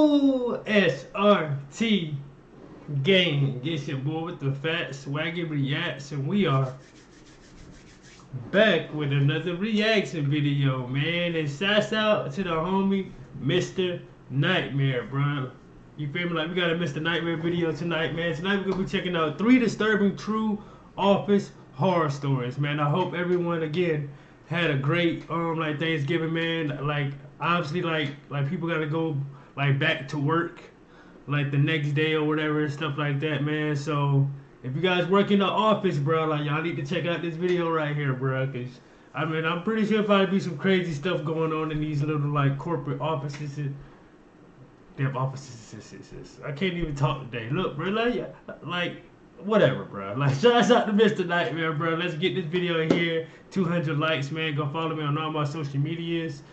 Yo, SRT gang, it's your boy with the fat SwaggyReacts, and we are back with another reaction video, man. And shouts out to the homie Mr. Nightmare, bro. You feel me? Like, we got a Mr. Nightmare video tonight, man. Tonight we're gonna be checking out 3 disturbing true office horror stories, man. I hope everyone again had a great like Thanksgiving, man. Like, obviously, like people gotta go like back to work like the next day or whatever and stuff like that, man. So if you guys work in the office, bro, like, y'all need to check out this video right here, bro, because I mean, I'm pretty sure probably be some crazy stuff going on in these little like corporate offices. Damn offices. I can't even talk today. Look, bro, like whatever, bro. Like, shout out to Mr. Nightmare, bro. Let's get this video in here. 200 likes, man. Go follow me on all my social medias.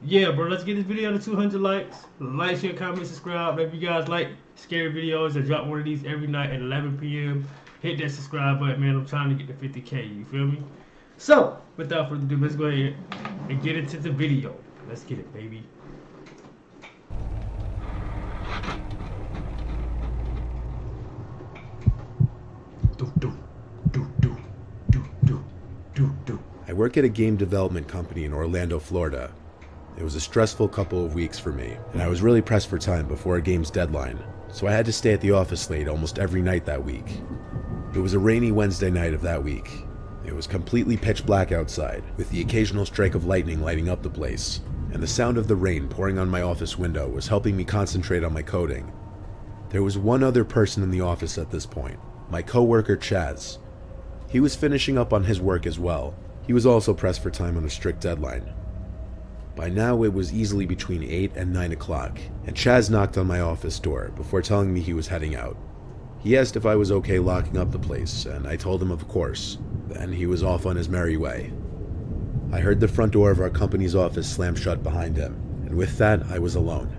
Yeah, bro, let's get this video to 200 likes. Like, share, comment, subscribe. If you guys like scary videos, I drop one of these every night at 11 p.m. Hit that subscribe button, man. I'm trying to get to 50K, you feel me? So, without further ado, let's go ahead and get into the video. Let's get it, baby. I work at a game development company in Orlando, Florida. It was a stressful couple of weeks for me, and I was really pressed for time before a game's deadline, so I had to stay at the office late almost every night that week. It was a rainy Wednesday night of that week. It was completely pitch black outside, with the occasional strike of lightning lighting up the place, and the sound of the rain pouring on my office window was helping me concentrate on my coding. There was one other person in the office at this point, my coworker Chaz. He was finishing up on his work as well. He was also pressed for time on a strict deadline. By now it was easily between 8 and 9 o'clock, and Chaz knocked on my office door before telling me he was heading out. He asked if I was okay locking up the place, and I told him of course. Then he was off on his merry way. I heard the front door of our company's office slam shut behind him, and with that I was alone.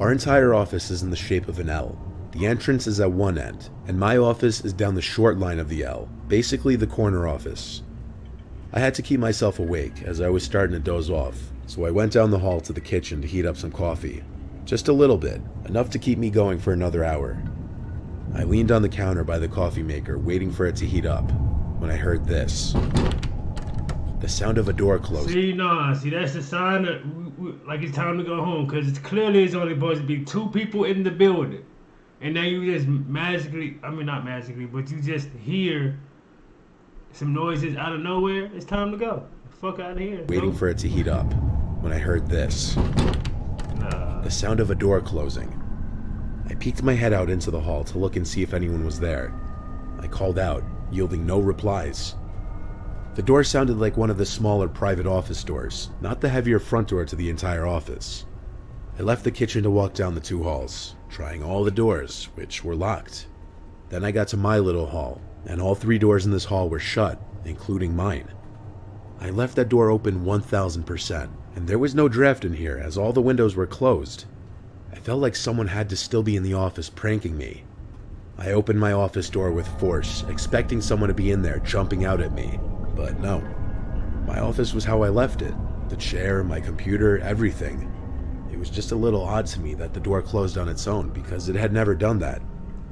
Our entire office is in the shape of an L. The entrance is at one end, and my office is down the short line of the L, basically the corner office. I had to keep myself awake as I was starting to doze off, so I went down the hall to the kitchen to heat up some coffee. Just a little bit, enough to keep me going for another hour. I leaned on the counter by the coffee maker, waiting for it to heat up, when I heard this. The sound of a door closing. See, that's a sign that like it's time to go home, because it's clearly it's only supposed to be 2 people in the building. And then you just not magically, but you just hear some noises out of nowhere. It's time to go. Fuck out of here. Waiting for it to heat up, when I heard this. The sound of a door closing. I peeked my head out into the hall to look and see if anyone was there. I called out, yielding no replies. The door sounded like one of the smaller private office doors, not the heavier front door to the entire office. I left the kitchen to walk down the 2 halls, trying all the doors, which were locked. Then I got to my little hall, and all 3 doors in this hall were shut, including mine. I left that door open 1000%, and there was no draft in here as all the windows were closed. I felt like someone had to still be in the office pranking me. I opened my office door with force, expecting someone to be in there jumping out at me, but no. My office was how I left it. The chair, my computer, everything. It was just a little odd to me that the door closed on its own because it had never done that,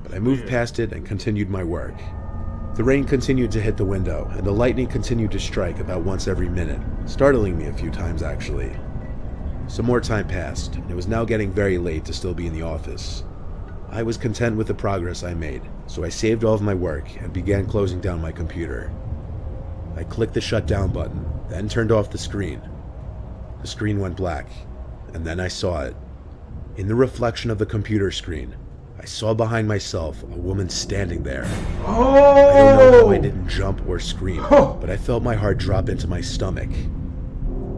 but I moved past it and continued my work. The rain continued to hit the window, and the lightning continued to strike about once every minute, startling me a few times actually. Some more time passed, and it was now getting very late to still be in the office. I was content with the progress I made, so I saved all of my work and began closing down my computer. I clicked the shutdown button, then turned off the screen. The screen went black, and then I saw it. In the reflection of the computer screen, I saw behind myself a woman standing there. I don't know how I didn't jump or scream, but I felt my heart drop into my stomach.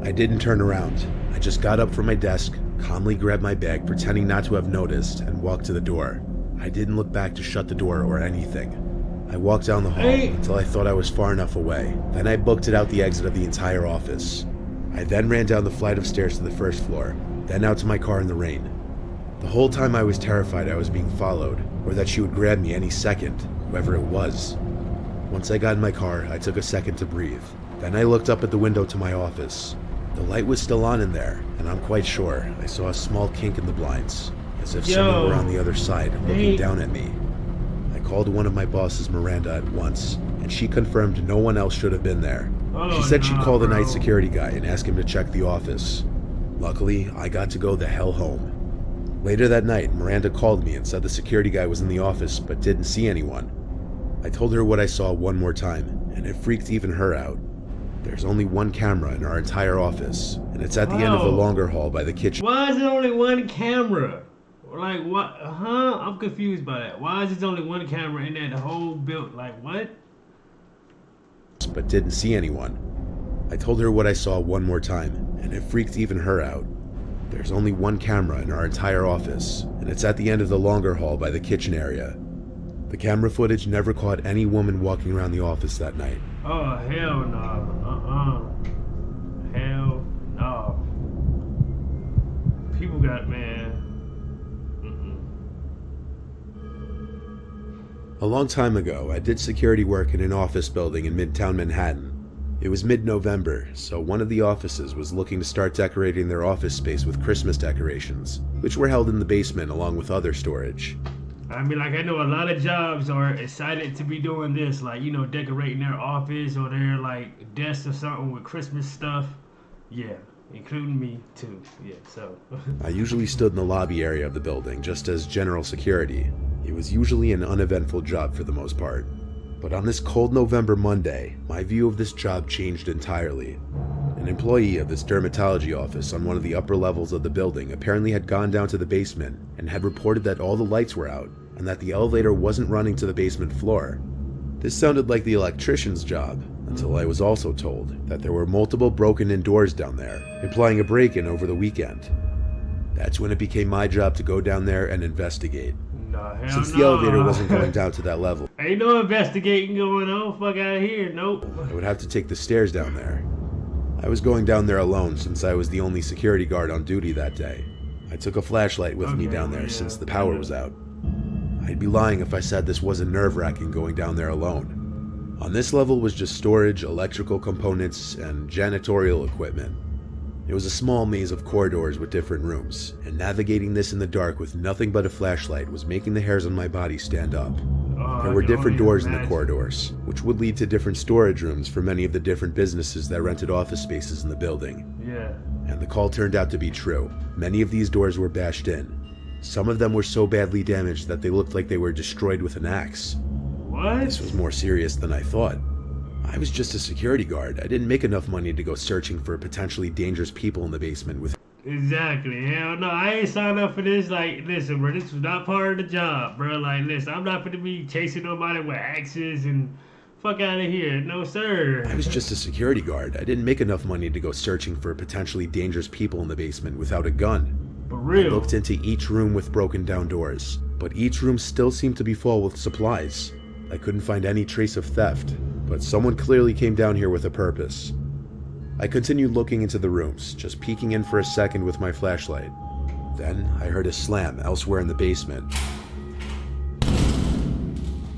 I didn't turn around. I just got up from my desk, calmly grabbed my bag, pretending not to have noticed, and walked to the door. I didn't look back to shut the door or anything. I walked down the hall until I thought I was far enough away. Then I booked it out the exit of the entire office. I then ran down the flight of stairs to the first floor, then out to my car in the rain. The whole time I was terrified I was being followed, or that she would grab me any second, whoever it was. Once I got in my car, I took a second to breathe. Then I looked up at the window to my office. The light was still on in there, and I'm quite sure I saw a small kink in the blinds, as if someone were on the other side looking down at me. I called one of my bosses, Miranda, at once, and she confirmed no one else should have been there. She said she'd call the night security guy and ask him to check the office. Luckily, I got to go the hell home. Later that night, Miranda called me and said the security guy was in the office but didn't see anyone. I told her what I saw one more time, and it freaked even her out. There's only one camera in our entire office, and it's at the end of the longer hall by the kitchen. Why is it only one camera? Like, what? I'm confused by that. Why is it only one camera in that whole build? Like, what? But didn't see anyone. I told her what I saw one more time, and it freaked even her out. There's only one camera in our entire office, and it's at the end of the longer hall by the kitchen area. The camera footage never caught any woman walking around the office that night. Oh, hell no. Hell no. People got, man. A long time ago, I did security work in an office building in Midtown Manhattan. It was mid-November, so one of the offices was looking to start decorating their office space with Christmas decorations, which were held in the basement along with other storage. I mean, like, I know a lot of jobs are excited to be doing this, like, you know, decorating their office or their, like, desk or something with Christmas stuff. Yeah, including me, too. Yeah, so. I usually stood in the lobby area of the building, just as general security. It was usually an uneventful job for the most part. But on this cold November Monday, my view of this job changed entirely. An employee of this dermatology office on one of the upper levels of the building apparently had gone down to the basement and had reported that all the lights were out and that the elevator wasn't running to the basement floor. This sounded like the electrician's job, until I was also told that there were multiple broken-in doors down there, implying a break-in over the weekend. That's when it became my job to go down there and investigate. Since the elevator wasn't going down to that level. Ain't no investigating going on. Fuck out of here. Nope. I would have to take the stairs down there. I was going down there alone since I was the only security guard on duty that day. I took a flashlight with me down there since the power was out. I'd be lying if I said this wasn't nerve-wracking going down there alone. On this level was just storage, electrical components, and janitorial equipment. It was a small maze of corridors with different rooms, and navigating this in the dark with nothing but a flashlight was making the hairs on my body stand up. There were different doors in the corridors, which would lead to different storage rooms for many of the different businesses that rented office spaces in the building. Yeah. And the call turned out to be true. Many of these doors were bashed in. Some of them were so badly damaged that they looked like they were destroyed with an axe. What? This was more serious than I thought. I was just a security guard. I didn't make enough money to go searching for potentially dangerous people in the basement with... Exactly. Hell no, I ain't signed up for this. Like, listen, bro, this was not part of the job, bro. Like, listen, I'm not gonna be chasing nobody with axes and fuck out of here. No, sir. I was just a security guard. I didn't make enough money to go searching for potentially dangerous people in the basement without a gun. For real. I looked into each room with broken down doors, but each room still seemed to be full with supplies. I couldn't find any trace of theft, but someone clearly came down here with a purpose. I continued looking into the rooms, just peeking in for a second with my flashlight. Then I heard a slam elsewhere in the basement.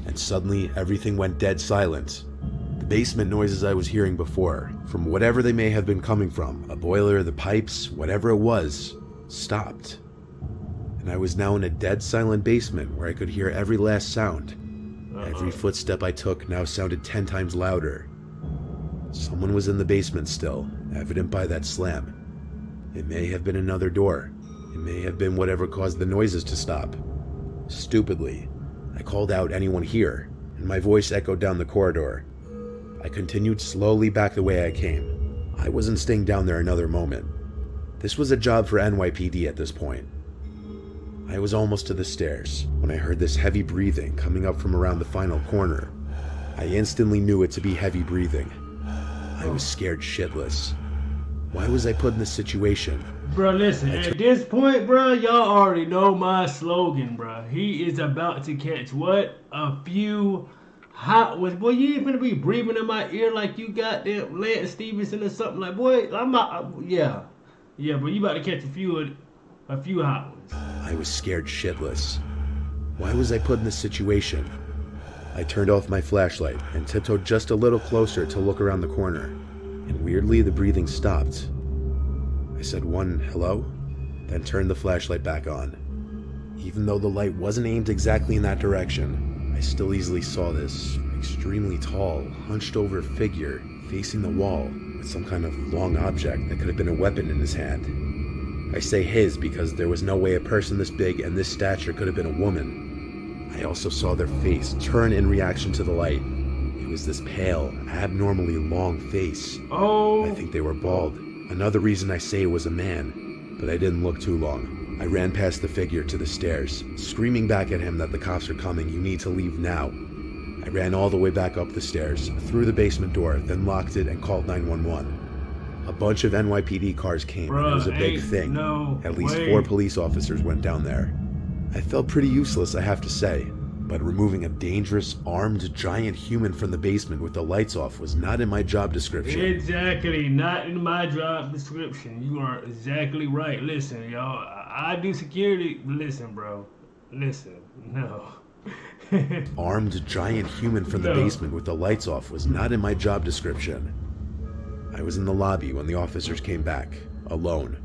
And suddenly everything went dead silent. The basement noises I was hearing before, from whatever they may have been coming from, a boiler, the pipes, whatever it was, stopped. And I was now in a dead silent basement where I could hear every last sound. Every footstep I took now sounded 10 times louder. Someone was in the basement still, evident by that slam. It may have been another door. It may have been whatever caused the noises to stop. Stupidly, I called out, "Anyone here?" and my voice echoed down the corridor. I continued slowly back the way I came. I wasn't staying down there another moment. This was a job for NYPD at this point. I was almost to the stairs when I heard this heavy breathing coming up from around the final corner. I instantly knew it to be heavy breathing. I was scared shitless. Why was I put in this situation? Bro, listen, at this point, bro, y'all already know my slogan, bro. He is about to catch what? A few hot ones. Boy, you ain't gonna be breathing in my ear like you got them Lance Stevenson or something. Like, boy, yeah, but you about to catch a few hot ones. I was scared shitless. Why was I put in this situation? I turned off my flashlight and tiptoed just a little closer to look around the corner. And weirdly, the breathing stopped. I said one hello, then turned the flashlight back on. Even though the light wasn't aimed exactly in that direction, I still easily saw this extremely tall, hunched over figure facing the wall with some kind of long object that could have been a weapon in his hand. I say his because there was no way a person this big and this stature could have been a woman. I also saw their face turn in reaction to the light. It was this pale, abnormally long face. Oh. I think they were bald. Another reason I say it was a man, but I didn't look too long. I ran past the figure to the stairs, screaming back at him that the cops are coming, you need to leave now. I ran all the way back up the stairs, through the basement door, then locked it and called 911. A bunch of NYPD cars came, and it was a big thing. At least 4 police officers went down there. I felt pretty useless, I have to say, but removing a dangerous, armed, giant human from the basement with the lights off was not in my job description. Exactly, not in my job description. You are exactly right. Listen, y'all, I do security. Listen, bro. Listen, no. Armed, giant human from the basement with the lights off was not in my job description. I was in the lobby when the officers came back, alone.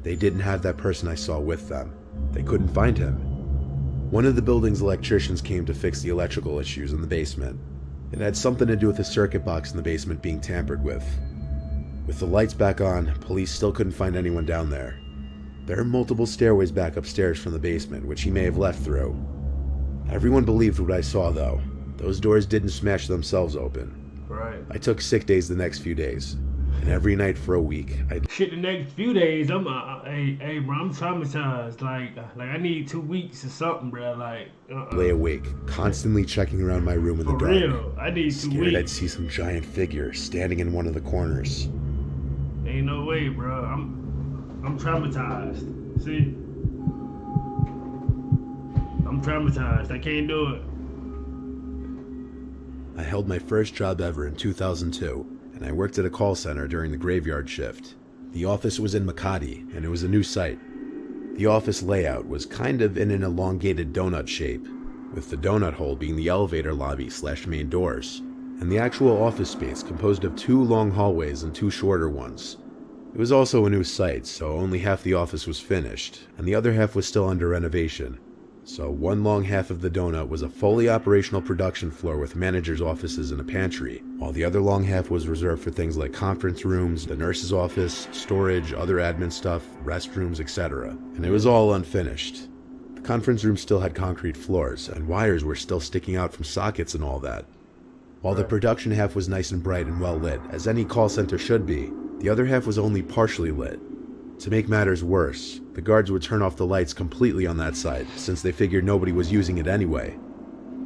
They didn't have that person I saw with them. They couldn't find him. One of the building's electricians came to fix the electrical issues in the basement. It had something to do with the circuit box in the basement being tampered with. With the lights back on, police still couldn't find anyone down there. There are multiple stairways back upstairs from the basement, which he may have left through. Everyone believed what I saw, though. Those doors didn't smash themselves open. Right. I took sick days the next few days, and every night for a week, Shit, the next few days, I'm, hey, bro, I'm traumatized. Like I need 2 weeks or something, bro. Like, lay awake, constantly checking around my room in the dark. For real, I need 2 scared weeks. I'd see some giant figure standing in one of the corners. Ain't no way, bro. I'm traumatized. See? I'm traumatized. I can't do it. I held my first job ever in 2002, and I worked at a call center during the graveyard shift. The office was in Makati, and it was a new site. The office layout was kind of in an elongated donut shape, with the donut hole being the elevator lobby / main doors, and the actual office space composed of 2 long hallways and 2 shorter ones. It was also a new site, so only half the office was finished, and the other half was still under renovation. So one long half of the donut was a fully operational production floor with managers' offices and a pantry, while the other long half was reserved for things like conference rooms, the nurse's office, storage, other admin stuff, restrooms, etc. And it was all unfinished. The conference room still had concrete floors, and wires were still sticking out from sockets and all that. While the production half was nice and bright and well lit, as any call center should be, the other half was only partially lit. To make matters worse, the guards would turn off the lights completely on that side, since they figured nobody was using it anyway.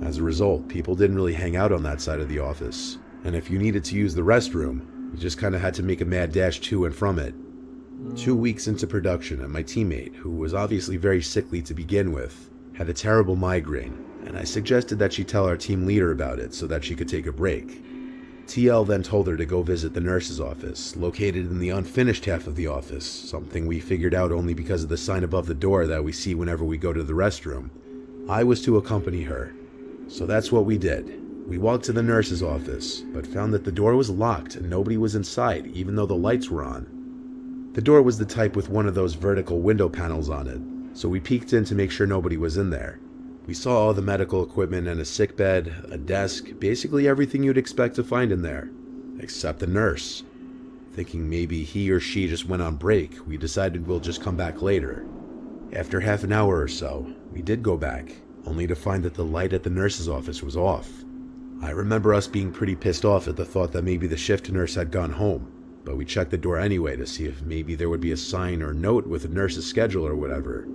As a result, people didn't really hang out on that side of the office, and if you needed to use the restroom, you just kinda had to make a mad dash to and from it. 2 weeks into production, and my teammate, who was obviously very sickly to begin with, had a terrible migraine, and I suggested that she tell our team leader about it so that she could take a break. TL then told her to go visit the nurse's office, located in the unfinished half of the office, something we figured out only because of the sign above the door that we see whenever we go to the restroom. I was to accompany her, so that's what we did. We walked to the nurse's office, but found that the door was locked and nobody was inside, even though the lights were on. The door was the type with one of those vertical window panels on it, so we peeked in to make sure nobody was in there. We saw all the medical equipment and a sick bed, a desk, basically everything you'd expect to find in there, except the nurse. Thinking maybe he or she just went on break, we decided we'll just come back later. After half an hour or so, we did go back, only to find that the light at the nurse's office was off. I remember us being pretty pissed off at the thought that maybe the shift nurse had gone home, but we checked the door anyway to see if maybe there would be a sign or note with the nurse's schedule or whatever.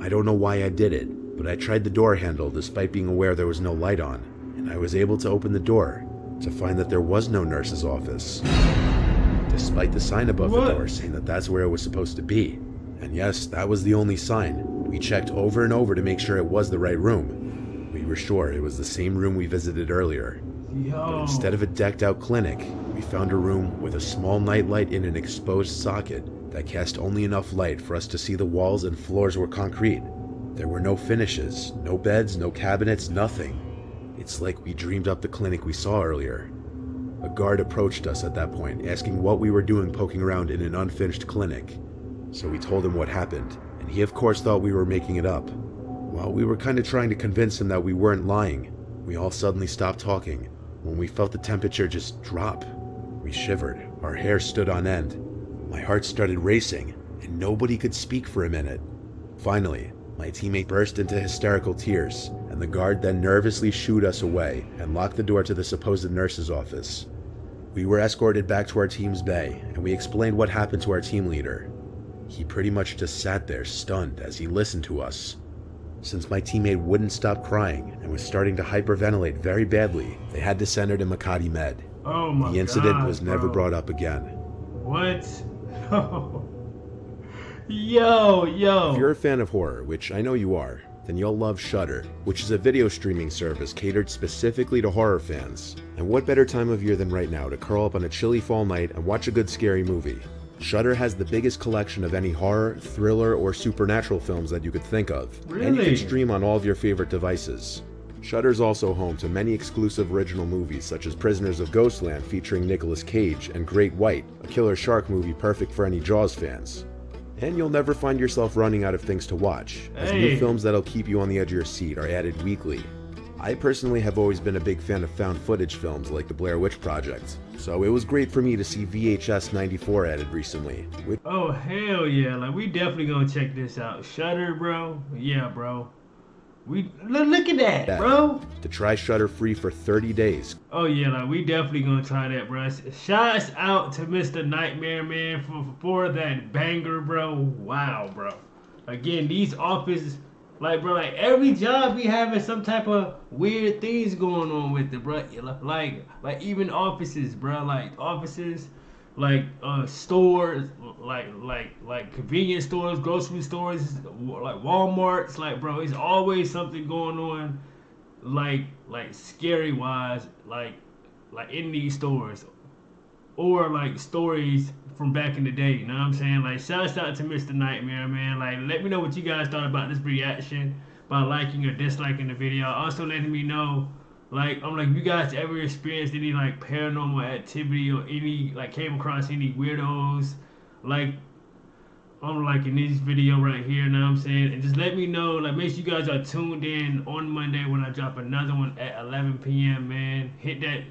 I don't know why I did it, but I tried the door handle despite being aware there was no light on, and I was able to open the door to find that there was no nurse's office, despite the sign above the door saying that that's where it was supposed to be. And yes, that was the only sign. We checked over and over to make sure it was the right room. We were sure it was the same room we visited earlier. But instead of a decked out clinic, we found a room with a small nightlight in an exposed socket that cast only enough light for us to see the walls and floors were concrete. There were no finishes, no beds, no cabinets, nothing. It's like we dreamed up the clinic we saw earlier. A guard approached us at that point, asking what we were doing poking around in an unfinished clinic. So we told him what happened, and he of course thought we were making it up. While we were kind of trying to convince him that we weren't lying, we all suddenly stopped talking when we felt the temperature just drop. We shivered, our hair stood on end, my heart started racing, and nobody could speak for a minute. Finally, my teammate burst into hysterical tears, and the guard then nervously shooed us away and locked the door to the supposed nurse's office. We were escorted back to our team's bay, and we explained what happened to our team leader. He pretty much just sat there stunned as he listened to us. Since my teammate wouldn't stop crying and was starting to hyperventilate very badly, they had to send her to Makati Med. Oh my God. The incident was never brought up again. What? Yo. If you're a fan of horror, which I know you are, then you'll love Shudder, which is a video streaming service catered specifically to horror fans. And what better time of year than right now to curl up on a chilly fall night and watch a good scary movie? Shudder has the biggest collection of any horror, thriller, or supernatural films that you could think of. Really? And you can stream on all of your favorite devices. Shudder's also home to many exclusive original movies such as Prisoners of Ghostland featuring Nicolas Cage and Great White, a killer shark movie perfect for any Jaws fans. And you'll never find yourself running out of things to watch, as new films that'll keep you on the edge of your seat are added weekly. I personally have always been a big fan of found footage films like the Blair Witch Project, so it was great for me to see VHS 94 added recently. Oh hell yeah, like we definitely gonna check this out. Shudder, bro. Yeah, bro. We look at that, bro. To try Shudder free for 30 days. Oh yeah, like we definitely gonna try that, bro. Shouts out to Mr. Nightmare Man for that banger, bro. Wow, bro. Again, these offices, like bro, like every job be having some type of weird things going on with it, bro. Like even offices, bro. Like offices, like stores, like convenience stores, grocery stores, like Walmarts, like bro, it's always something going on, like scary wise, like in these stores, or like stories from back in the day. You know what I'm saying? Like shouts out to Mr. Nightmare, man. Like let me know what you guys thought about this reaction by liking or disliking the video. Also letting me know. Like, I'm like, you guys ever experienced any, like, paranormal activity or any, like, came across any weirdos, like, I'm like, in this video right here, you know what I'm saying? And just let me know, like, make sure you guys are tuned in on Monday when I drop another one at 11 p.m., man. Hit that,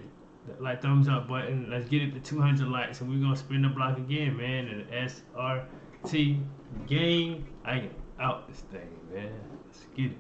like, thumbs up button. Let's get it to 200 likes, and we're going to spin the block again, man. And SRT gang, I am out this thing, man. Let's get it.